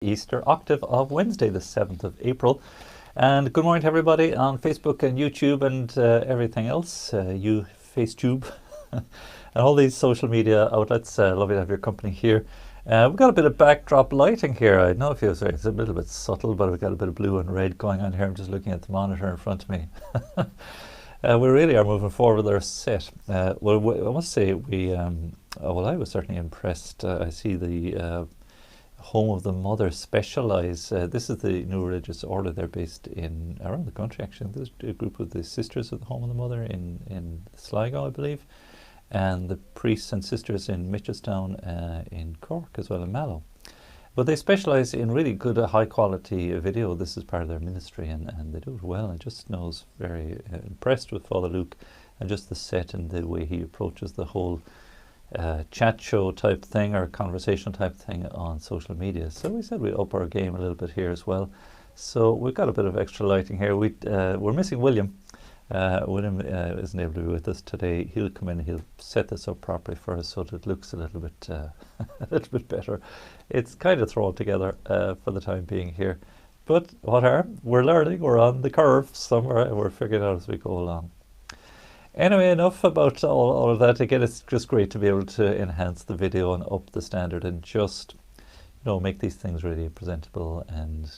Easter octave of Wednesday, the 7th of April. And good morning to everybody on Facebook and YouTube and everything else, you FaceTube, and all these social media outlets. Lovely to have your company here. We've got a bit of backdrop lighting here. I don't know if you say it's a little bit subtle, but we've got a bit of blue and red going on here. I'm just looking at the monitor in front of me. We really are moving forward with our set. Well, I must say well, I was certainly impressed. I see the Home of the Mother Specialise. This is the new religious order. They're based around the country, actually. There's a group of the Sisters of the Home of the Mother in Sligo, I believe, and the priests and sisters in Mitchelstown in Cork as well, in Mallow. But they specialise in really good, high quality video. This is part of their ministry, and they do it well. I just was very impressed with Father Luke and just the set and the way he approaches the whole chat show type thing or conversation type thing on social media. So we said we'd up our game a little bit here as well. So we've got a bit of extra lighting here. We're missing William. William isn't able to be with us today. He'll come in, he'll set this up properly for us so that it looks a little bit a little bit better. It's kind of thrown together for the time being here. But we're learning, we're on the curve somewhere, we're figuring it out as we go along. Anyway, enough about all of that. Again, it's just great to be able to enhance the video and up the standard and just, make these things really presentable and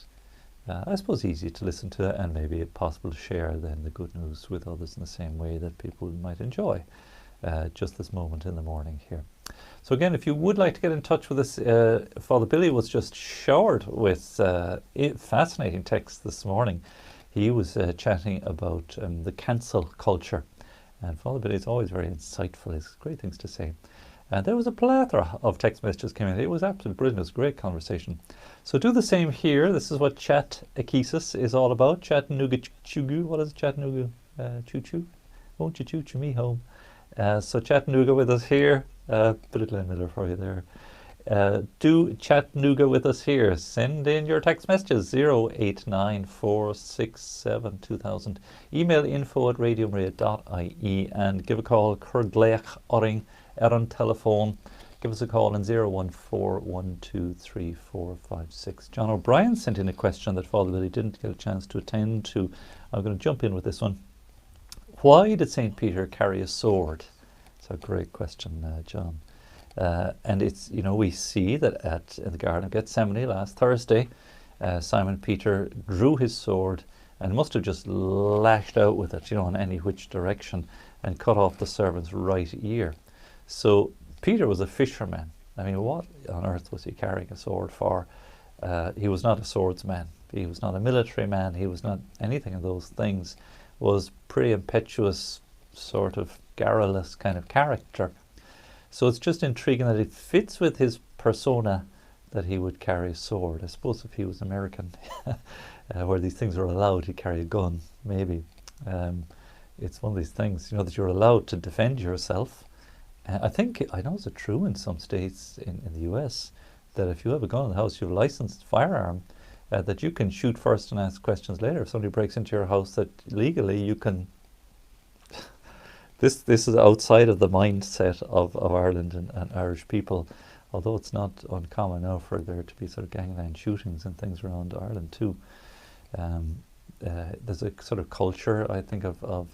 I suppose easy to listen to, and maybe possible to share then the good news with others in the same way that people might enjoy just this moment in the morning here. So again, if you would like to get in touch with us, Father Billy was just showered with fascinating texts this morning. He was chatting about the cancel culture. And Father Billy is always very insightful. He has great things to say. And there was a plethora of text messages came in. It was absolutely brilliant. It was a great conversation. So do the same here. This is what Chatechesis is all about. Chattanooga choo-choo. What is Chattanooga choo-choo? Won't you choo-choo me home? So Chattanooga with us here. Bit of Glenn Miller for you there. Do Chattanooga with us here. Send in your text messages 0894672000. Email info@radiomaria.ie and give a call Curdleach Oring on telephone. Give us a call on 014123456. John O'Brien sent in a question that Father Billy didn't get a chance to attend to. I'm going to jump in with this one. Why did St. Peter carry a sword? It's a great question, John. And it's, we see that in the Garden of Gethsemane last Thursday, Simon Peter drew his sword and must have just lashed out with it, in any which direction, and cut off the servant's right ear. So Peter was a fisherman. I mean, what on earth was he carrying a sword for? He was not a swordsman. He was not a military man. He was not anything of those things. Was pretty impetuous, sort of garrulous kind of character. So it's just intriguing that it fits with his persona that he would carry a sword. I suppose if he was American, where these things are allowed, he'd carry a gun, maybe. It's one of these things, that you're allowed to defend yourself. I know it's true in some states in the US, that if you have a gun in the house, you have a licensed firearm, that you can shoot first and ask questions later. If somebody breaks into your house, that legally you can... This is outside of the mindset of Ireland and Irish people, although it's not uncommon now for there to be sort of gangland shootings and things around Ireland too. There's a sort of culture, I think, of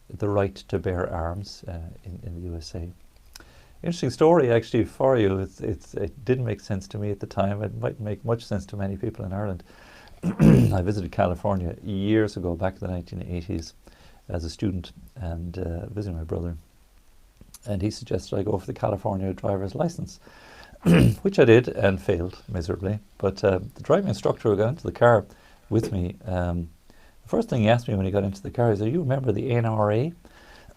the right to bear arms in the USA. Interesting story actually for you. It didn't make sense to me at the time. It might make much sense to many people in Ireland. I visited California years ago, back in the 1980s. As a student and visiting my brother, and he suggested I go for the California driver's license, which I did and failed miserably. But the driving instructor who got into the car with me, the first thing he asked me when he got into the car is, "Do you remember the NRA?"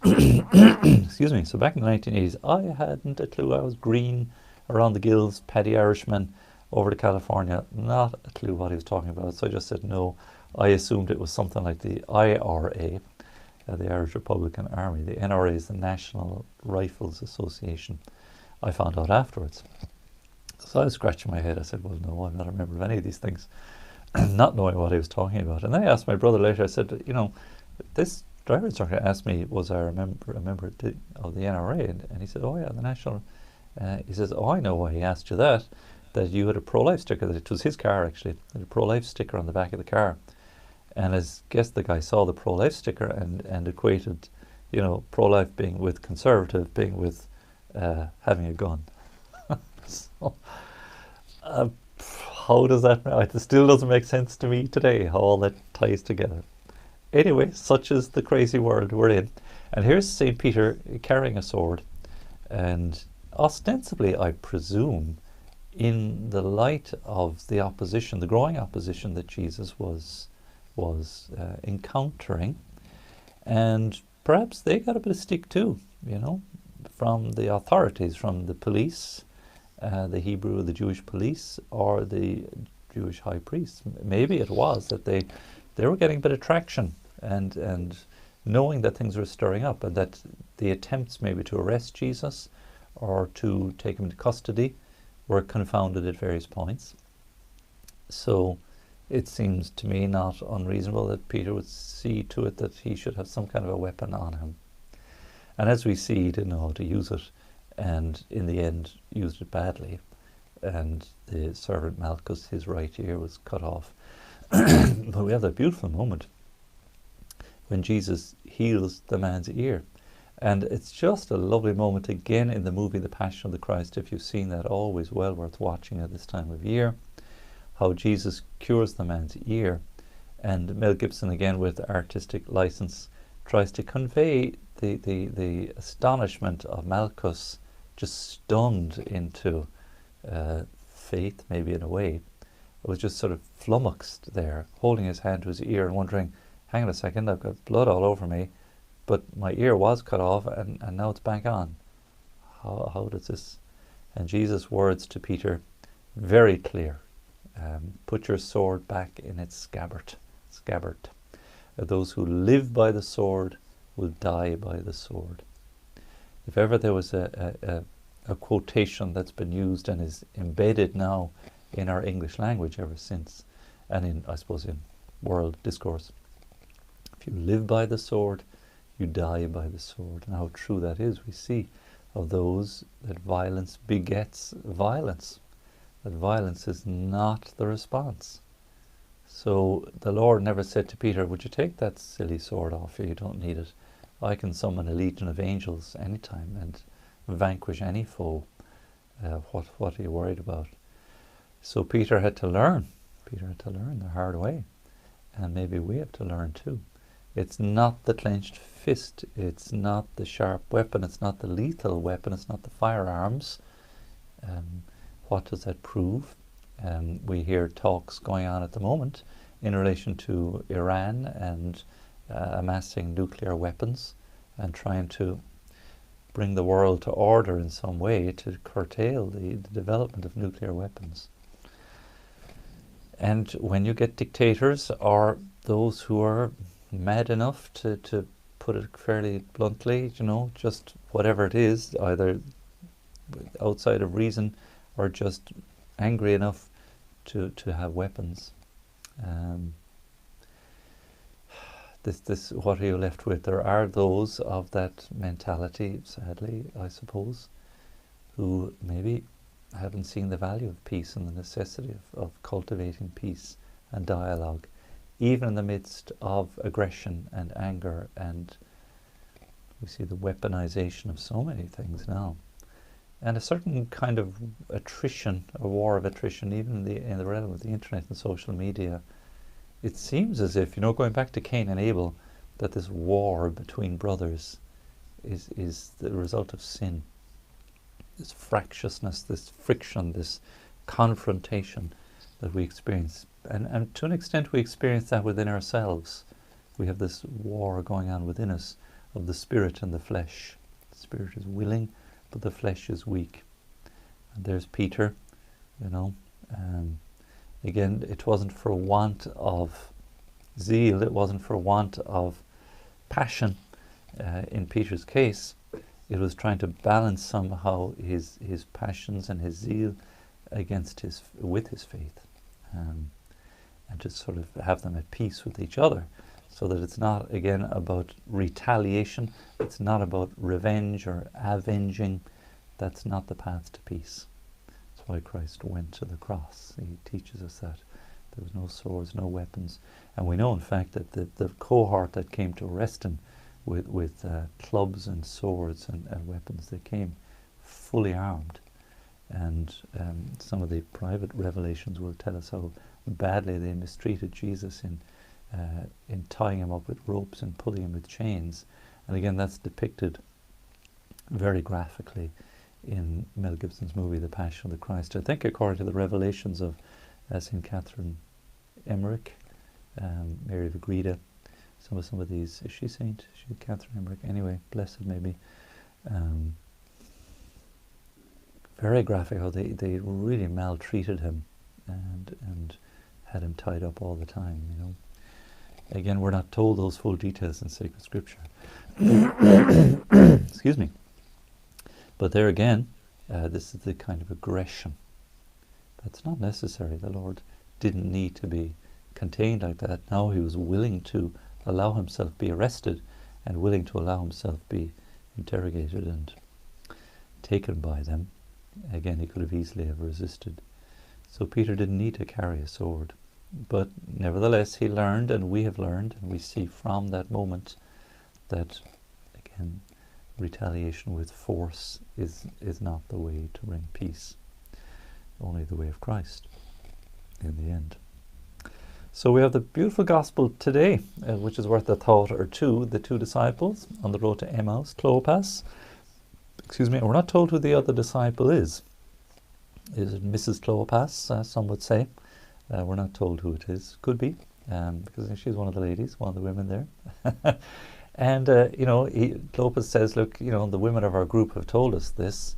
Excuse me. So back in the 1980s, I hadn't a clue. I was green around the gills, petty Irishman, over to California, not a clue what he was talking about. So I just said no. I assumed it was something like the IRA. The Irish Republican Army. The NRA is the National Rifles Association. I found out afterwards. So I was scratching my head. I said, well, no, I'm not a member of any of these things, not knowing what he was talking about. And then I asked my brother later, I said, this driver instructor asked me, was I a member of the NRA? And he said, oh yeah, the National. He says, oh, I know why he asked you that. that you had a pro-life sticker. That it was his car, actually. Had a pro-life sticker on the back of the car. And I guess the guy saw the pro-life sticker and equated, you know, pro-life being with conservative, being with having a gun. So, how does that, it still doesn't make sense to me today, how all that ties together. Anyway, such is the crazy world we're in. And here's St. Peter carrying a sword, and ostensibly, I presume, in the light of the opposition, the growing opposition that Jesus was encountering, and perhaps they got a bit of stick too, you know, from the authorities, from the police, the Jewish police, or the Jewish high priest. Maybe it was that they were getting a bit of traction, and knowing that things were stirring up, and that the attempts maybe to arrest Jesus or to take him into custody were confounded at various points. So it seems to me not unreasonable that Peter would see to it that he should have some kind of a weapon on him. And as we see, he didn't know how to use it, and in the end used it badly. And the servant Malchus, his right ear was cut off. But we have that beautiful moment when Jesus heals the man's ear. And it's just a lovely moment again in the movie The Passion of the Christ. If you've seen that, always well worth watching at this time of year. How Jesus cures the man's ear. And Mel Gibson, again with artistic license, tries to convey the astonishment of Malchus, just stunned into faith, maybe in a way. It was just sort of flummoxed there, holding his hand to his ear and wondering, hang on a second, I've got blood all over me, but my ear was cut off and now it's back on. How does this? And Jesus' words to Peter, very clear. Put your sword back in its scabbard. Those who live by the sword will die by the sword. If ever there was a quotation that's been used and is embedded now in our English language ever since, and in, I suppose, in world discourse, if you live by the sword, you die by the sword. And how true that is, we see of those that violence begets violence. That violence is not the response. So the Lord never said to Peter, would you take that silly sword off you don't need it. I can summon a legion of angels anytime and vanquish any foe. What are you worried about? So Peter had to learn. Peter had to learn the hard way. And maybe we have to learn too. It's not the clenched fist. It's not the sharp weapon. It's not the lethal weapon. It's not the firearms. What does that prove? We hear talks going on at the moment in relation to Iran and amassing nuclear weapons and trying to bring the world to order in some way to curtail the development of nuclear weapons. And when you get dictators or those who are mad enough to put it fairly bluntly, you know, just whatever it is, either outside of reason or just angry enough to have weapons. This what are you left with? There are those of that mentality, sadly, I suppose, who maybe haven't seen the value of peace and the necessity of cultivating peace and dialogue, even in the midst of aggression and anger, and we see the weaponization of so many things now. And a certain kind of attrition, a war of attrition, even in the realm of the internet and social media. It seems as if, you know, going back to Cain and Abel, that this war between brothers is the result of sin. This fractiousness, this friction, this confrontation that we experience. And to an extent we experience that within ourselves. We have this war going on within us of the spirit and the flesh. The spirit is willing, but the flesh is weak. And there's Peter, you know. Again, it wasn't for want of zeal, it wasn't for want of passion in Peter's case. It was trying to balance somehow his passions and his zeal with his faith, and to sort of have them at peace with each other, so that it's not again about retaliation, it's not about revenge or avenging. That's not the path to peace. That's That's why Christ went to the cross. He teaches us that. There was no swords, no weapons. And we know, in fact, that the cohort that came to arrest him with clubs and swords and weapons, they came fully armed. And some of the private revelations will tell us how badly they mistreated Jesus in tying him up with ropes and pulling him with chains. And again, that's depicted very graphically in Mel Gibson's movie The Passion of the Christ. I think according to the revelations of St. Catherine Emmerich, Mary of Agreda, some of these, is she Saint? Is she Catherine Emmerich? Anyway, blessed maybe. Very graphic how they really maltreated him and had him tied up all the time, you know. Again, we're not told those full details in sacred scripture. Excuse me. But there again, this is the kind of aggression that's not necessary. The Lord didn't need to be contained like that. Now he was willing to allow himself be arrested and willing to allow himself be interrogated and taken by them. Again, he could have easily have resisted. So Peter didn't need to carry a sword. But nevertheless, he learned, and we have learned, and we see from that moment that, again, retaliation with force is not the way to bring peace. Only the way of Christ in the end. So we have the beautiful gospel today, which is worth a thought or two. The two disciples on the road to Emmaus, Clopas. Excuse me, we're not told who the other disciple is. Is it Mrs. Clopas, some would say. We're not told who it is. Could be, because she's one of the ladies, one of the women there. And, you know, Clopas says, look, you know, the women of our group have told us this.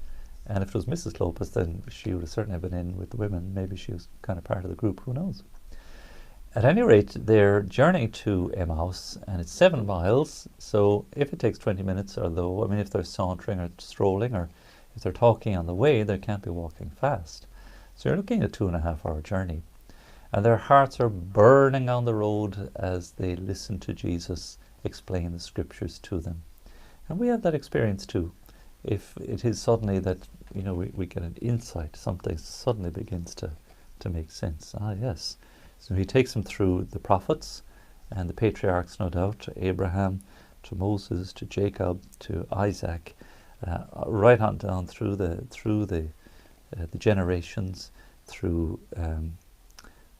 And if it was Mrs. Clopas, then she would have certainly been in with the women. Maybe she was kind of part of the group. Who knows? At any rate, they're journeying to Emmaus, and it's 7 miles. So if it takes 20 minutes or though, I mean, if they're sauntering or strolling, or if they're talking on the way, they can't be walking fast. So you're looking at a 2.5-hour journey. And their hearts are burning on the road as they listen to Jesus explain the scriptures to them. And we have that experience too. If it is suddenly that, you know, we get an insight, something suddenly begins to make sense. Ah, yes. So he takes them through the prophets and the patriarchs, no doubt, to Abraham, to Moses, to Jacob, to Isaac, right on down through the generations, through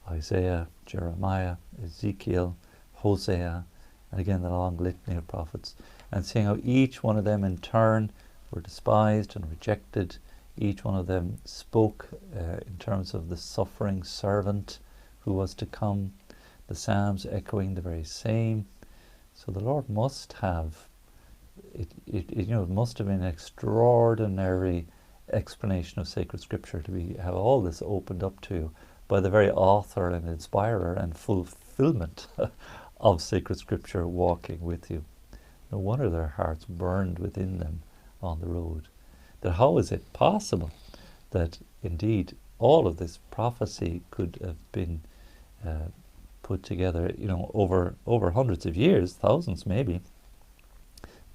Isaiah, Jeremiah, Ezekiel, Hosea, and again the long litany of prophets, and seeing how each one of them in turn were despised and rejected. Each one of them spoke in terms of the suffering servant who was to come, the Psalms echoing the very same. So the Lord must have, it must have been an extraordinary explanation of sacred scripture to have all this opened up to you by the very author and inspirer and fulfillment of sacred scripture walking with you. No wonder their hearts burned within them on the road. That how is it possible that indeed all of this prophecy could have been put together, you know, over hundreds of years, thousands maybe,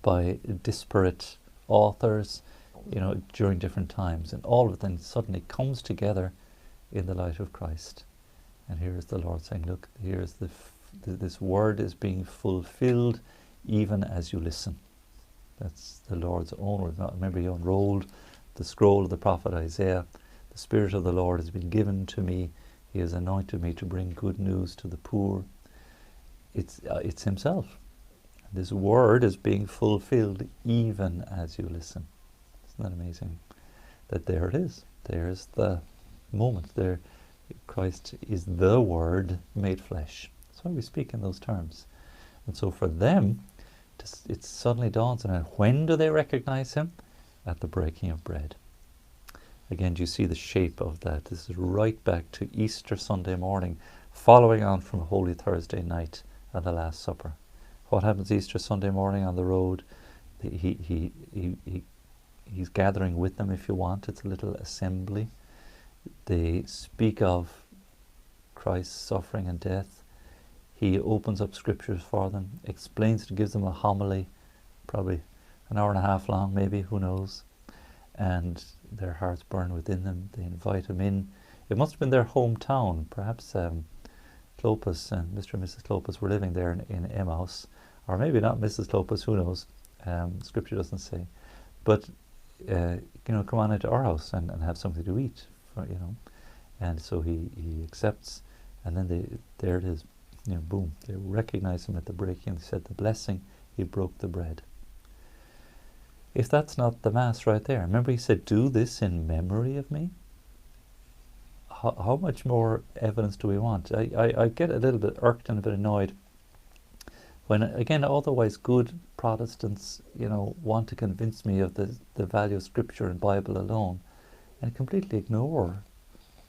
by disparate authors, you know, during different times, and all of them suddenly comes together in the light of Christ. And here is the Lord saying, look, here's this word is being fulfilled even as you listen. That's the Lord's own word. Remember, he unrolled the scroll of the prophet Isaiah. The Spirit of the Lord has been given to me. He has anointed me to bring good news to the poor. It's himself. This word is being fulfilled even as you listen. Isn't that amazing? That there it is. There's the moment. There, Christ is the Word made flesh. That's why we speak in those terms. And so for them, it suddenly dawns on them. When do they recognize him? At the breaking of bread. Again, do you see the shape of that? This is right back to Easter Sunday morning, following on from Holy Thursday night and the Last Supper. What happens Easter Sunday morning on the road? He's gathering with them, if you want. It's a little assembly. They speak of Christ's suffering and death. He opens up scriptures for them, explains it, gives them a homily, probably an hour and a half long, maybe, who knows. And their hearts burn within them. They invite him in. It must have been their hometown. Perhaps Clopas and Mr. and Mrs. Clopas were living there in Emmaus, or maybe not Mrs. Clopas, who knows? Scripture doesn't say. But, come on into our house and have something to eat, And so he accepts, and then there it is, boom. They recognize him at the breaking. They said the blessing, he broke the bread. If that's not the Mass right there, remember he said, do this in memory of me? How much more evidence do we want? I get a little bit irked and a bit annoyed when, again, otherwise good Protestants, want to convince me of the value of Scripture and Bible alone, and completely ignore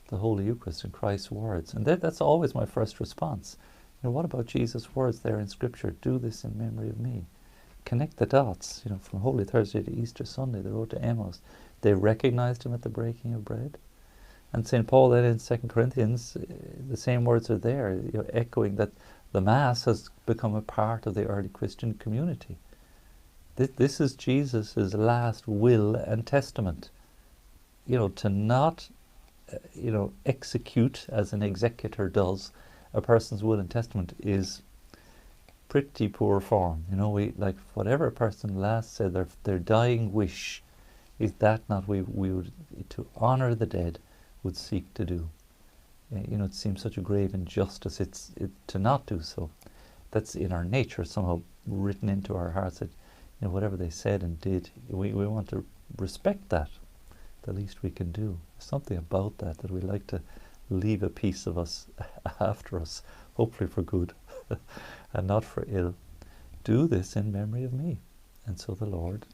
the Holy Eucharist and Christ's words. And that's always my first response. What about Jesus' words there in Scripture? Do this in memory of me. Connect the dots, from Holy Thursday to Easter Sunday, the road to Emmaus. They recognized him at the breaking of bread. And St. Paul then in 2 Corinthians, the same words are there, echoing that the Mass has become a part of the early Christian community. This is Jesus' last will and testament. To not, execute as an executor does a person's will and testament is pretty poor form. Whatever a person last said, their dying wish, is that not we would, to honor the dead, would seek to do. It seems such a grave injustice to not do so. That's in our nature, somehow written into our hearts, that whatever they said and did, we want to respect that. The least we can do. There's something about that we like to leave a piece of us after us, hopefully for good and not for ill. Do this in memory of me. And so the Lord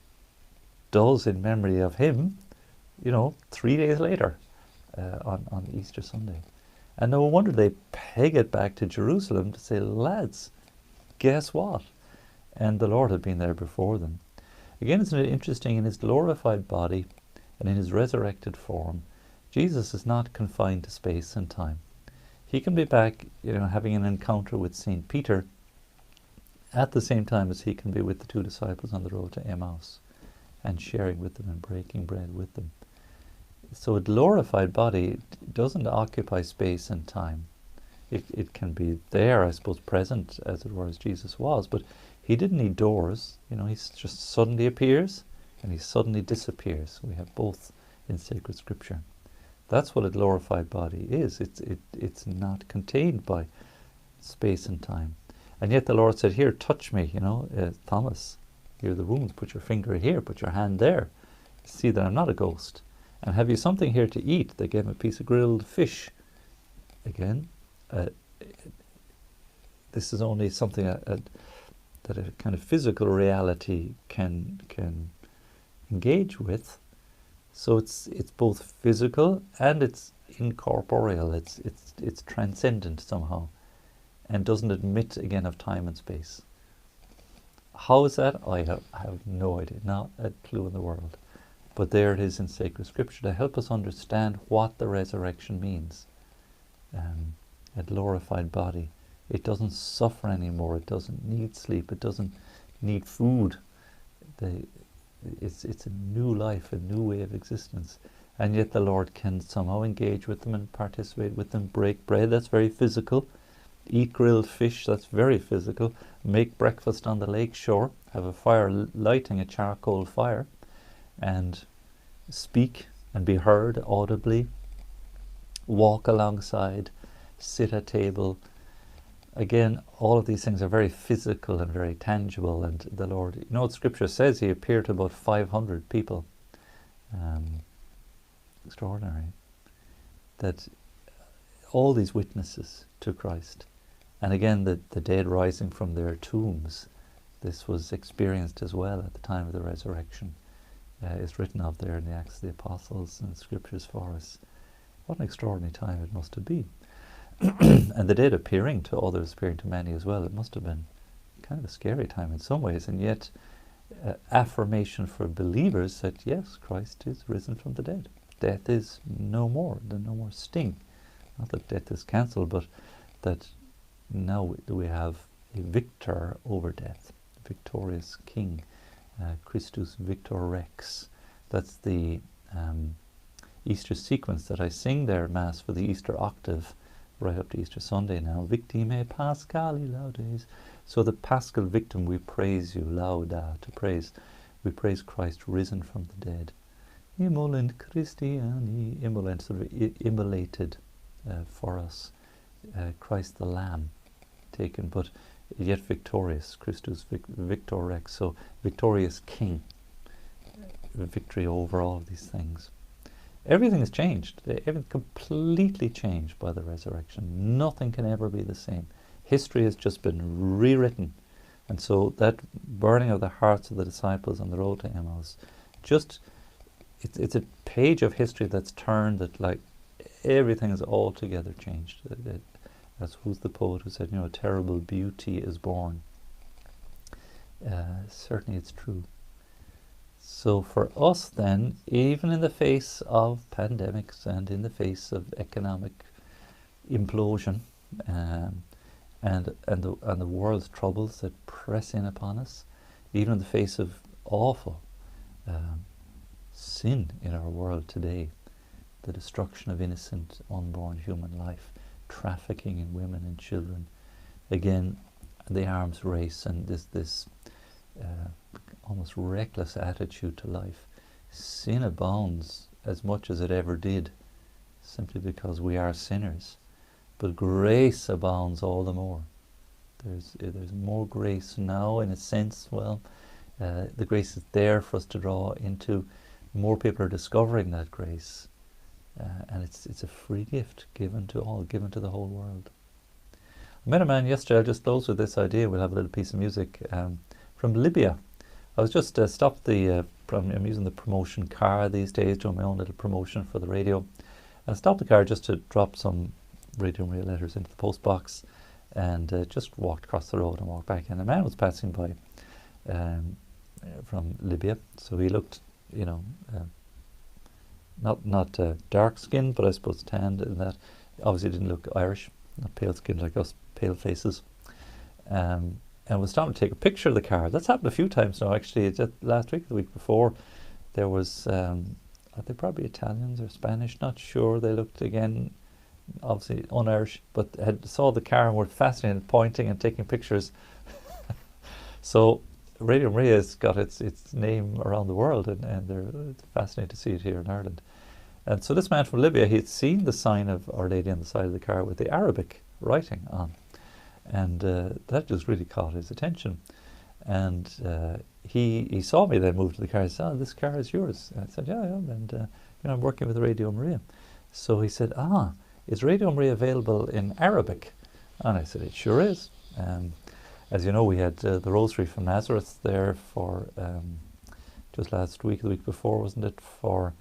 does in memory of him, 3 days later on Easter Sunday. And no wonder they peg it back to Jerusalem to say, lads, guess what? And the Lord had been there before them. Again, isn't it interesting, in his glorified body and in his resurrected form, Jesus is not confined to space and time. He can be back, having an encounter with St. Peter at the same time as he can be with the two disciples on the road to Emmaus and sharing with them and breaking bread with them. So a glorified body doesn't occupy space and time. It can be there, I suppose, present, as it were, as Jesus was, but he didn't need doors. He just suddenly appears and he suddenly disappears. We have both in sacred Scripture. That's what a glorified body is. It's not contained by space and time. And yet the Lord said, here, touch me, Thomas, here are the wounds, put your finger here, put your hand there. See that I'm not a ghost. And have you something here to eat? They gave him a piece of grilled fish. Again, this is only something that a kind of physical reality can engage with. So it's both physical and it's incorporeal. It's transcendent somehow, and doesn't admit again of time and space. How is that? I have no idea, not a clue in the world. But there it is in sacred Scripture to help us understand what the resurrection means. A glorified body. It doesn't suffer anymore. It doesn't need sleep. It doesn't need food. It's a new life, a new way of existence. And yet the Lord can somehow engage with them and participate with them. Break bread, that's very physical. Eat grilled fish, that's very physical. Make breakfast on the lake shore. Have a fire, lighting a charcoal fire. And speak and be heard audibly. Walk alongside. Sit at table. Again, all of these things are very physical and very tangible, and the Lord, what Scripture says, he appeared to about 500 people. Extraordinary. That all these witnesses to Christ, and again the dead rising from their tombs, this was experienced as well at the time of the resurrection. It's written of there in the Acts of the Apostles and the Scriptures for us. What an extraordinary time it must have been. And the dead appearing to others, appearing to many as well. It must have been kind of a scary time in some ways, and yet affirmation for believers that yes, Christ is risen from the dead. Death is no more. There's no more sting. Not that death is cancelled, but that now we have a victor over death, a victorious King, Christus Victor Rex. That's the Easter sequence that I sing there at Mass for the Easter octave, right up to Easter Sunday now. Victime Pascali laudes. So the Paschal victim, we praise you, lauda, to praise. We praise Christ risen from the dead. Immolent Christiani, immolent, sort of immolated for us. Christ the Lamb taken, but yet victorious. Christus Victor Rex, so victorious King. Victory over all of these things. Everything has changed. Everything completely changed by the resurrection. Nothing can ever be the same. History has just been rewritten. And so that burning of the hearts of the disciples on the road to Emmaus, just, it's a page of history that's turned, that like everything is altogether changed. That's who's the poet who said, you know, a terrible beauty is born. Certainly it's true. So for us then, even in the face of pandemics and in the face of economic implosion, and the world's troubles that press in upon us, even in the face of awful sin in our world today, the destruction of innocent unborn human life, trafficking in women and children, again the arms race and this almost reckless attitude to life. Sin abounds as much as it ever did, simply because we are sinners. But grace abounds all the more. There's more grace now, in a sense. Well, the grace is there for us to draw into. More people are discovering that grace, and it's a free gift given to all, given to the whole world. I met a man yesterday. I'll just close with this idea. We'll have a little piece of music from Libya. I was just stopped I'm using the promotion car these days, doing my own little promotion for the radio. I stopped the car just to drop some Radio Maria letters into the post box, and just walked across the road and walked back. And a man was passing by from Libya, so he looked, you know, not dark skinned, but I suppose tanned, in that obviously didn't look Irish, not pale skinned like us, pale faces. And was stopping to take a picture of the car. That's happened a few times now, actually. Just last week, the week before, there was, are they probably Italians or Spanish? Not sure. They looked, again, obviously un-Irish, but saw the car and were fascinated, pointing and taking pictures. So Radio Maria has got its name around the world, and it's fascinating to see it here in Ireland. And so this man from Libya, he had seen the sign of Our Lady on the side of the car with the Arabic writing on. And that just really caught his attention. And he saw me then move to the car. He said, "Oh, this car is yours." And I said, "Yeah, and you know, I'm working with Radio Maria." So he said, "Is Radio Maria available in Arabic?" And I said, "It sure is." As you know, we had the Rosary from Nazareth there for just last week, the week before, wasn't it, for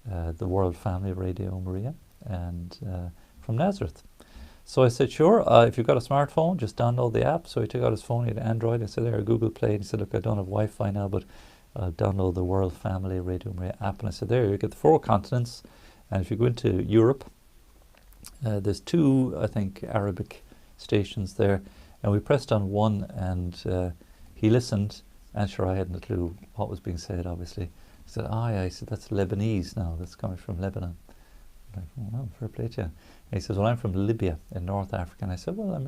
the World Family of Radio Maria, and from Nazareth. So I said, "Sure, if you've got a smartphone, just download the app." So he took out his phone, he had Android. I said, "There, Google Play." And he said, "Look, I don't have Wi-Fi now, but I'll download the World Family Radio Maria app." And I said, "There, you get the 4 continents. And if you go into Europe, there's 2, I think, Arabic stations there." And we pressed on one, and he listened. And sure, I hadn't a clue what was being said, obviously. He said, yeah. I said, "That's Lebanese now. That's coming from Lebanon." I'm like, "Oh, no, fair play to you." And he says, "Well, I'm from Libya in North Africa." And I said, "Well,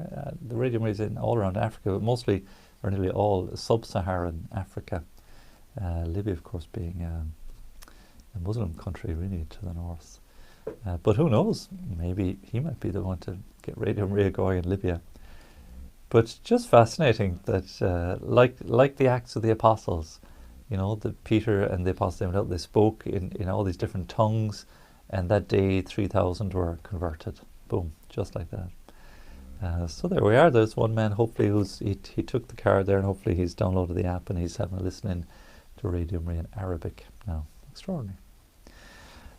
the Radio Maria is in all around Africa, but mostly, or nearly all, sub-Saharan Africa. Libya, of course, being a Muslim country, really, to the north. But who knows? Maybe he might be the one to get Radio Maria going in Libya." But just fascinating that, like the Acts of the Apostles, you know, Peter and the Apostles, they spoke in all these different tongues. And that day, 3,000 were converted. Boom, just like that. So there we are. There's one man, hopefully, he took the car there, and hopefully he's downloaded the app and he's having a listen in to Radio Maria in Arabic now. Extraordinary.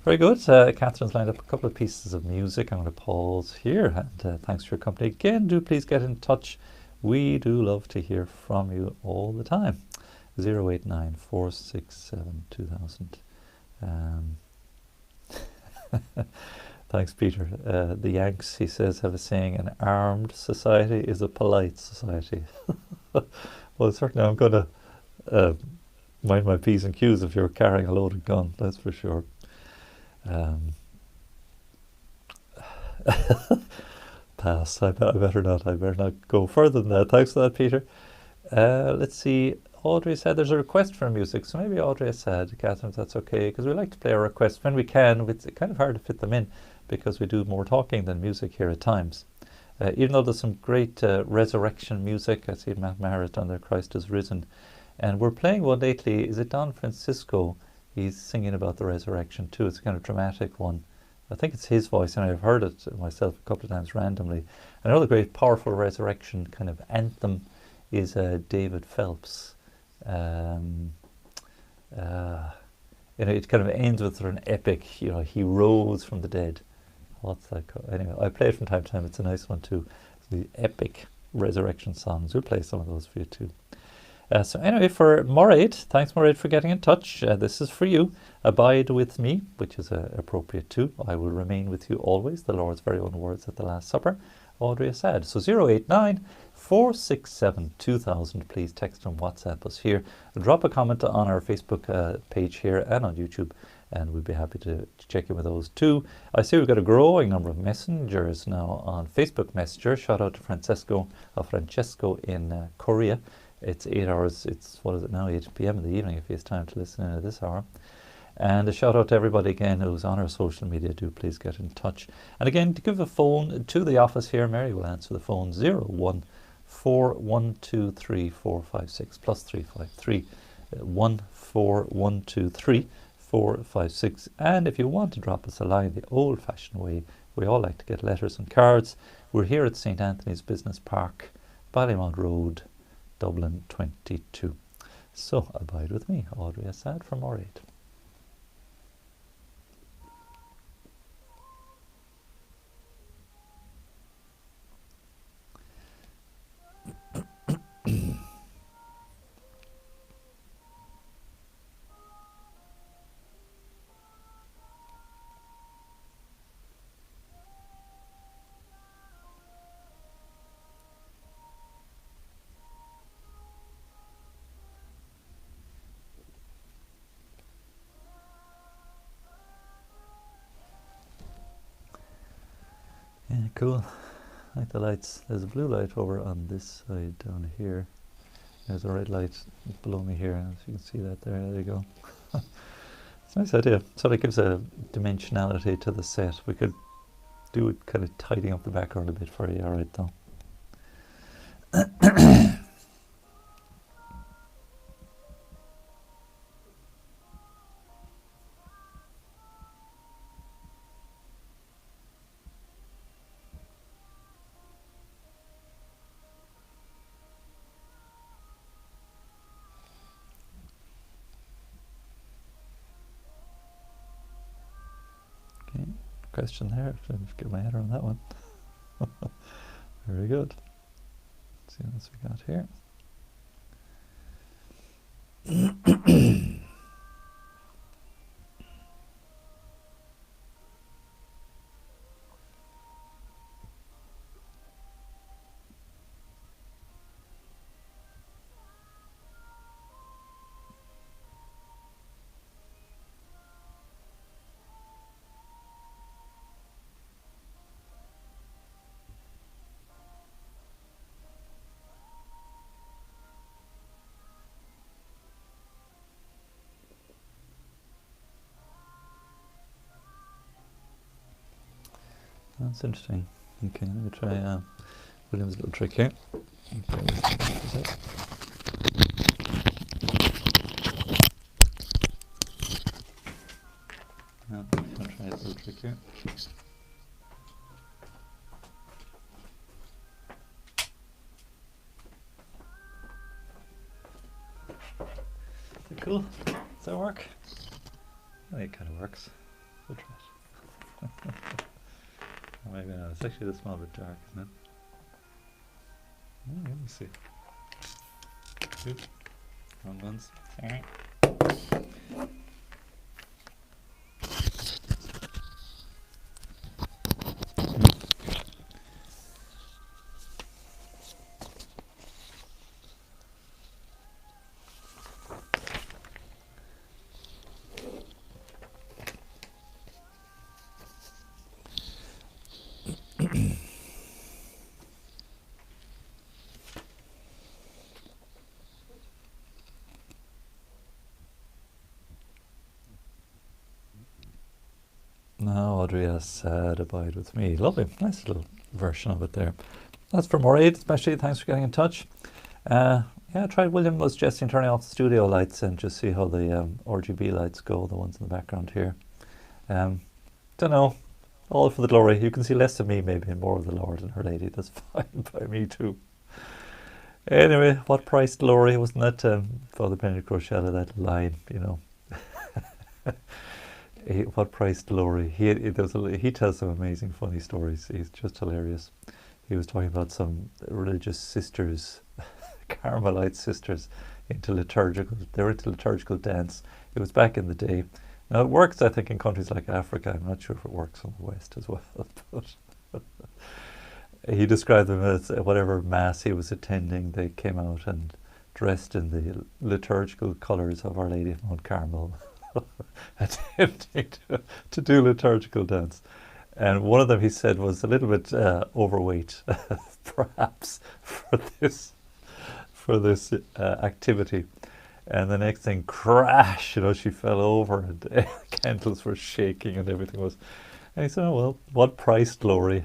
Very good. Catherine's lined up a couple of pieces of music. I'm going to pause here, and thanks for your company. Again, do please get in touch. We do love to hear from you all the time. 089 467 2000. Thanks, Peter. The Yanks, he says, have a saying: "An armed society is a polite society." Well, certainly I'm going to mind my P's and Q's if you're carrying a loaded gun, that's for sure. Um, pass. I better not. I better not go further than that. Thanks for that, Peter. Let's see. Audrey said there's a request for music, so maybe Audrey has said, Catherine, if that's okay, because we like to play our requests when we can. It's kind of hard to fit them in because we do more talking than music here at times. Even though there's some great resurrection music, I see Matt Maherett on there, Christ is risen. And we're playing one lately. Is it Don Francisco? He's singing about the resurrection too. It's a kind of dramatic one. I think it's his voice, and I've heard it myself a couple of times randomly. Another great, powerful resurrection kind of anthem is David Phelps. It kind of ends with an epic, he rose from the dead. What's that called? Anyway, I play it from time to time. It's a nice one too. The epic resurrection songs. We'll play some of those for you too. So anyway, for Moraid, thanks Moraid for getting in touch. This is for you. Abide with me, which is appropriate too. I will remain with you always. The Lord's very own words at the Last Supper. Audrey has said. So 089 467 2000. Please text and WhatsApp us here. Drop a comment on our Facebook page here and on YouTube, and we'd be happy to check in with those too. I see we've got a growing number of messengers now on Facebook Messenger. Shout out to Francesco in Korea. It's 8 hours, what is it now, 8 p.m. in the evening if he has time to listen in at this hour. And a shout out to everybody again who's on our social media. Do please get in touch. And again, to give a phone to the office here, Mary will answer the phone 014123456 plus 353 14123 And if you want to drop us a line the old-fashioned way, we all like to get letters and cards. We're here at St. Anthony's Business Park, Ballymont Road, Dublin 22. So abide with me, Audrey Assad from Moraid. Yeah, cool. I like the lights. There's a blue light over on this side down here. There's a red light below me here, as you can see that there. There you go. It's a nice idea. Sort of gives a dimensionality to the set. We could do it kind of tidying up the background a bit for you. All right, though. Question there. Let's get my head around that one. Very good. Let's see what else we got here. That's interesting. Okay, let me try William's little trick here. Okay, I'll try a little trick here. Is it cool? Does that work? I think it kind of works. We'll try it. Oh, maybe not. It's actually a small bit dark, isn't it? Oh, let me see. Oops. Wrong ones. Audrey, as sad abide with me. Lovely, nice little version of it there. That's for Mairead, especially. Thanks for getting in touch. Yeah, I tried. William was suggesting turning off the studio lights and just see how the RGB lights go, the ones in the background here. Don't know. All for the glory. You can see less of me maybe and more of the Lord and Her Lady. That's fine by me too. Anyway, what price glory? Wasn't that Father Benedict Rochelle, that line, you know? What price glory? He tells some amazing funny stories. He's just hilarious. He was talking about some religious sisters, Carmelite sisters, they were into liturgical dance. It was back in the day. Now it works, I think, in countries like Africa. I'm not sure if it works in the West as well. But he described them as whatever mass he was attending, they came out and dressed in the liturgical colours of Our Lady of Mount Carmel, attempting to do liturgical dance. And one of them, he said, was a little bit overweight, perhaps, for this activity. And the next thing, crash, she fell over and candles were shaking and everything was. And he said, oh, well, what price glory?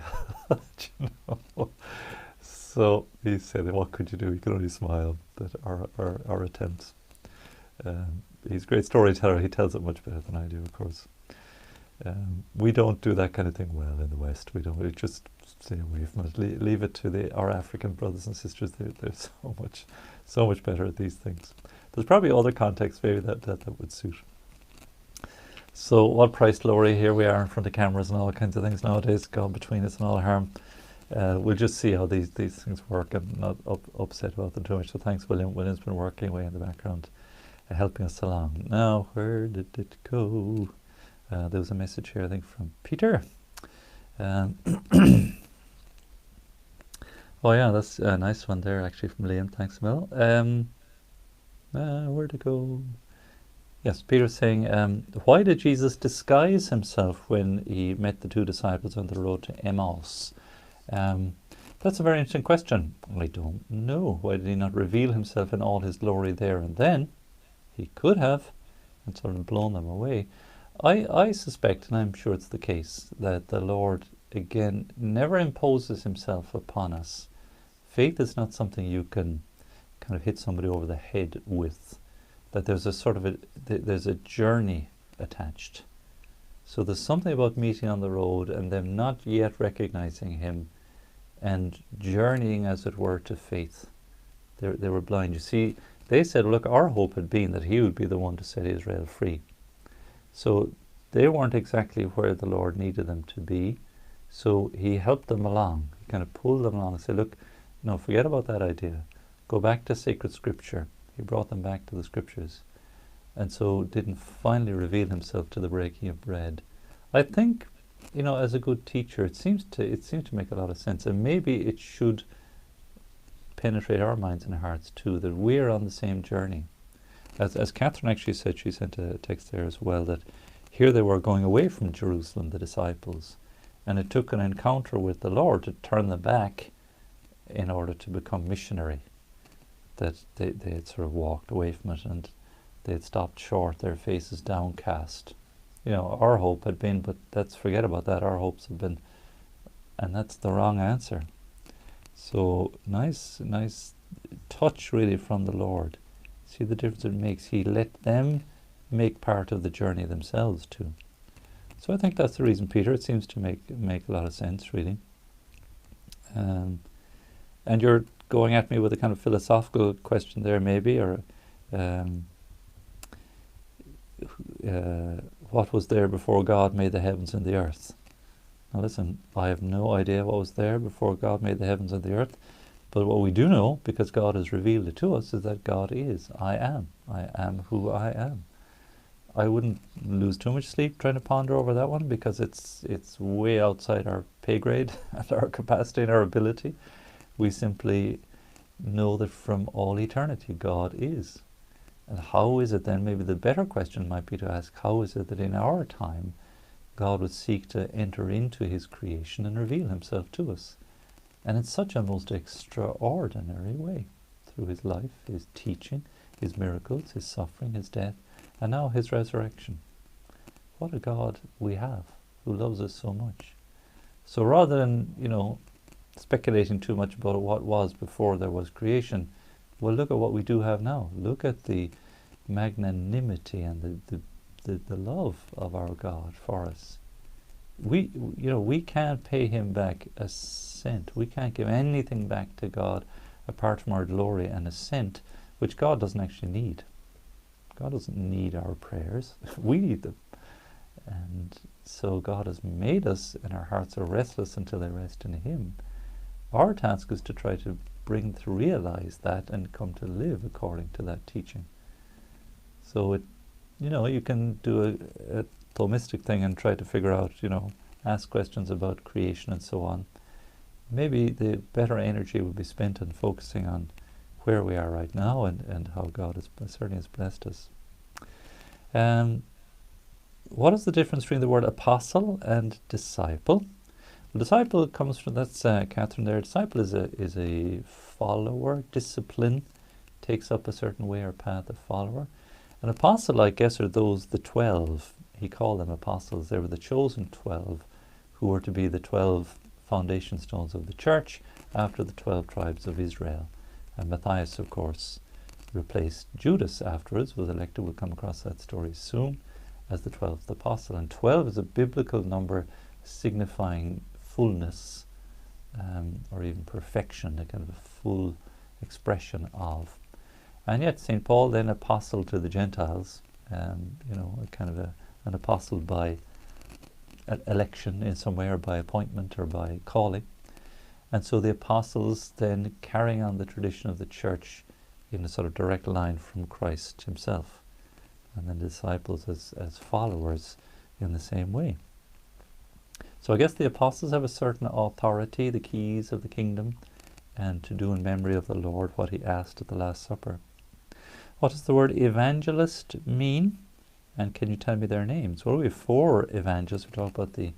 So he said, what could you do? You could only smile at our attempts. He's a great storyteller. He tells it much better than I do, of course. We don't do that kind of thing well in the West. We don't. We just stay away from it. Leave it to our African brothers and sisters. They're so much better at these things. There's probably other contexts maybe that would suit. So what price glory? Here we are in front of cameras and all kinds of things nowadays. God between us and all harm. We'll just see how these things work and not upset about them too much. So thanks, William. William's been working away in the background, helping us along. Now, where did it go? There was a message here, I think, from Peter. Oh yeah, that's a nice one there, actually, from Liam. Thanks, Mel. Where'd it go? Yes, Peter's saying, why did Jesus disguise himself when he met the two disciples on the road to Emmaus? That's a very interesting question. I don't know. Why did he not reveal himself in all his glory there and then? He could have, and sort of blown them away. I suspect, and I'm sure it's the case, that the Lord, again, never imposes himself upon us. Faith is not something you can kind of hit somebody over the head with. That there's a sort of there's a journey attached. So there's something about meeting on the road and them not yet recognizing him and journeying, as it were, to faith. They were blind. You see, they said, look, our hope had been that he would be the one to set Israel free. So they weren't exactly where the Lord needed them to be. So he helped them along. He kind of pulled them along and said, look, no, forget about that idea. Go back to sacred scripture. He brought them back to the scriptures. And so didn't finally reveal himself to the breaking of bread. I think, as a good teacher, it seems to make a lot of sense. And maybe it should penetrate our minds and hearts too, that we're on the same journey. As Catherine actually said, she sent a text there as well, that here they were going away from Jerusalem, the disciples, and it took an encounter with the Lord to turn them back in order to become missionary. That they had sort of walked away from it and they had stopped short, their faces downcast. Our hope had been, but forget about that, our hopes have been, and that's the wrong answer. So nice touch really from the Lord. See the difference it makes. He let them make part of the journey themselves too. So I think that's the reason, Peter. It seems to make a lot of sense, really. And you're going at me with a kind of philosophical question there, maybe, or what was there before God made the heavens and the earth? Now listen, I have no idea what was there before God made the heavens and the earth. But what we do know, because God has revealed it to us, is that God is, I am. I am who I am. I wouldn't lose too much sleep trying to ponder over that one, because it's way outside our pay grade and our capacity and our ability. We simply know that from all eternity God is. And how is it then, maybe the better question might be to ask, how is it that in our time God would seek to enter into his creation and reveal himself to us? And in such a most extraordinary way, through his life, his teaching, his miracles, his suffering, his death, and now his resurrection. What a God we have. who loves us so much. So rather than, speculating too much about what was before there was creation, well, look at what we do have now. Look at the magnanimity and the love of our God for us. We can't pay him back a cent. We can't give anything back to God apart from our glory and a cent, which God doesn't actually need. God doesn't need our prayers. We need them. And so God has made us, and our hearts are restless until they rest in him. Our task is to try to bring to realize that and come to live according to that teaching. So you can do a Thomistic thing and try to figure out, ask questions about creation and so on. Maybe the better energy would be spent on focusing on where we are right now and how God certainly has blessed us. What is the difference between the word apostle and disciple? Well, disciple comes from, that's Catherine there. Disciple is a follower. Discipline takes up a certain way or path, a follower. An apostle, I guess, are the 12. He called them apostles. They were the chosen 12 who were to be the 12 foundation stones of the church after the 12 tribes of Israel. And Matthias, of course, replaced Judas afterwards, was elected. We'll come across that story soon, as the 12th apostle. And 12 is a biblical number signifying fullness, or even perfection, a kind of a full expression of. And yet St. Paul, then apostle to the Gentiles, a kind of an apostle by election in some way, or by appointment, or by calling. And so the apostles then carrying on the tradition of the church in a sort of direct line from Christ himself. And then the disciples as followers in the same way. So I guess the apostles have a certain authority, the keys of the kingdom, and to do in memory of the Lord what he asked at the Last Supper. What does the word evangelist mean? And can you tell me their names? Well, we have 4 evangelists. We talk about the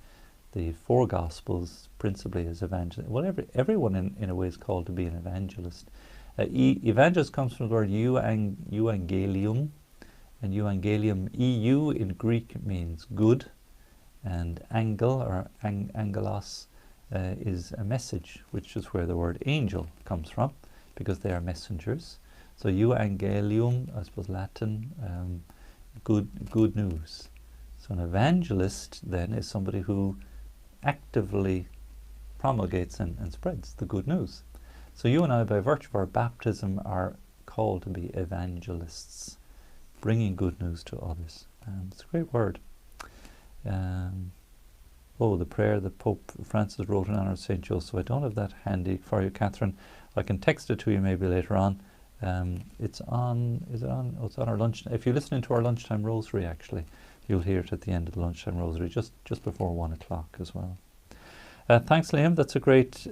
4 Gospels principally as evangelists. Well, everyone in a way is called to be an evangelist. Evangelist comes from the word euangelium, and euangelium, EU in Greek means good, and angel or angelos is a message, which is where the word angel comes from, because they are messengers. So euangelium, I suppose Latin, good news. So an evangelist then is somebody who actively promulgates and spreads the good news. So you and I, by virtue of our baptism, are called to be evangelists, bringing good news to others. It's a great word. The prayer that Pope Francis wrote in honor of St. Joseph. I don't have that handy for you, Catherine. I can text it to you maybe later on. It's on our lunch. If you listen to our lunchtime rosary, actually, you'll hear it at the end of the lunchtime rosary, just before 1 o'clock as well. Thanks, Liam. That's a great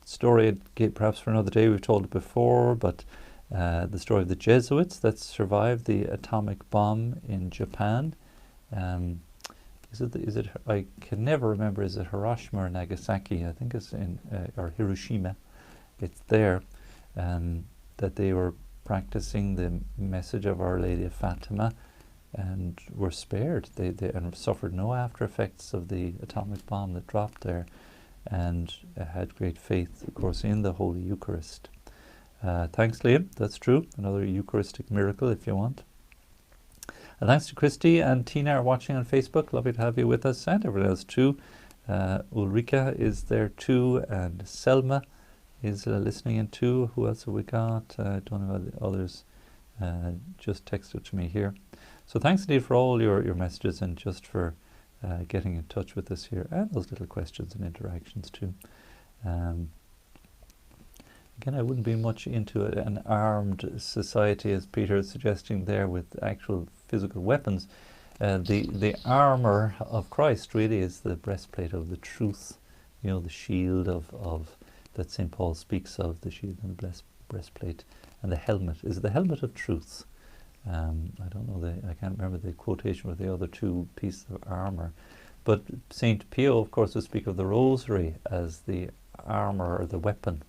story, perhaps for another day. We've told it before, but the story of the Jesuits that survived the atomic bomb in Japan. I can never remember, is it Hiroshima or Nagasaki? I think it's or Hiroshima. It's there. That they were practicing the message of Our Lady of Fatima and were spared. They suffered no after effects of the atomic bomb that dropped there, and had great faith, of course, in the Holy Eucharist. Thanks, Liam. That's true. Another Eucharistic miracle, if you want. And thanks to Christy and Tina are watching on Facebook. Lovely to have you with us, and everyone else too. Ulrika is there too, and Selma is listening in too. Who else have we got? I don't know about the others. Just texted to me here. So thanks indeed for all your messages, and just for getting in touch with us here, and those little questions and interactions too. Again, I wouldn't be much into an armed society, as Peter is suggesting there, with actual physical weapons. The armor of Christ really is the breastplate of the truth, the shield of that St. Paul speaks of, the shield and the breastplate, and the helmet is the helmet of truth. I don't know, I can't remember the quotation with the other 2 pieces of armor, but St. Pio, of course, will speak of the rosary as the armor, or the weapon.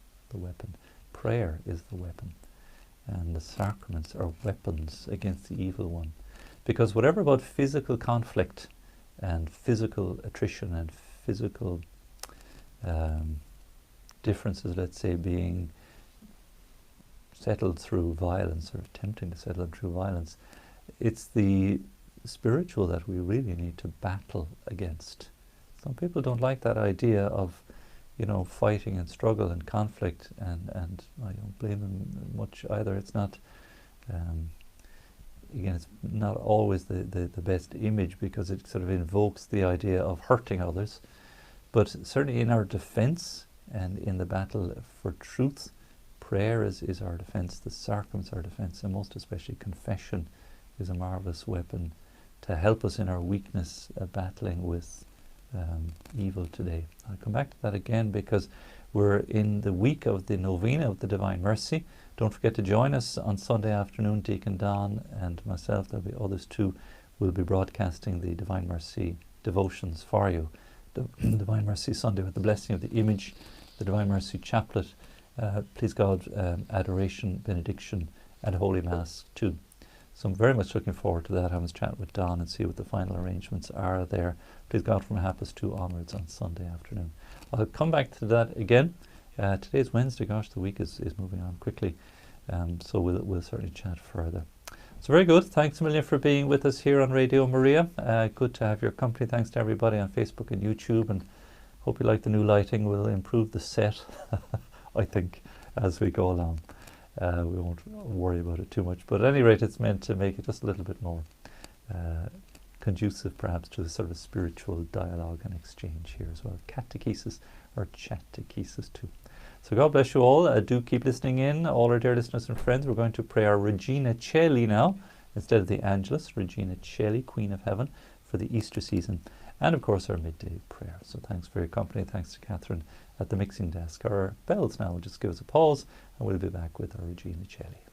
Prayer is the weapon, and the sacraments are weapons against the evil one. Because whatever about physical conflict and physical attrition and physical differences, let's say, being settled through violence or attempting to settle through violence. It's the spiritual that we really need to battle against. Some people don't like that idea of, you know, fighting and struggle and conflict, and I don't blame them much either. It's not, again, it's not always the best image, because it sort of invokes the idea of hurting others. But certainly in our defense and in the battle for truth, prayer is our defense, the sacrament's our defense, and most especially confession is a marvelous weapon to help us in our weakness battling with evil today. I'll come back to that again, because we're in the week of the novena of the Divine Mercy. Don't forget to join us on Sunday afternoon. Deacon Don and myself, there'll be others too, will be broadcasting the Divine Mercy devotions for you. The Divine Mercy Sunday with the blessing of the image, the Divine Mercy chaplet, please God, adoration, benediction, and Holy Mass too. So I'm very much looking forward to that. I was chatting with Don and see what the final arrangements are there. Please God, from 2:30 onwards on Sunday afternoon. I'll come back to that again. Today's Wednesday. Gosh, the week is moving on quickly. So we'll certainly chat further. So very good. Thanks a million for being with us here on Radio Maria. Good to have your company. Thanks to everybody on Facebook and YouTube, and hope you like the new lighting. We'll improve the set, I think, as we go along. We won't worry about it too much, but at any rate, it's meant to make it just a little bit more conducive, perhaps, to the sort of spiritual dialogue and exchange here as well. Catechesis or Chatechesis too. So God bless you all. Do keep listening in, all our dear listeners and friends. We're going to pray our Regina Caeli now, instead of the Angelus. Regina Caeli, Queen of Heaven, for the Easter season. And of course, our midday prayer. So thanks for your company. Thanks to Catherine at the mixing desk. Our bells now will just give us a pause, and we'll be back with our Regina Caeli.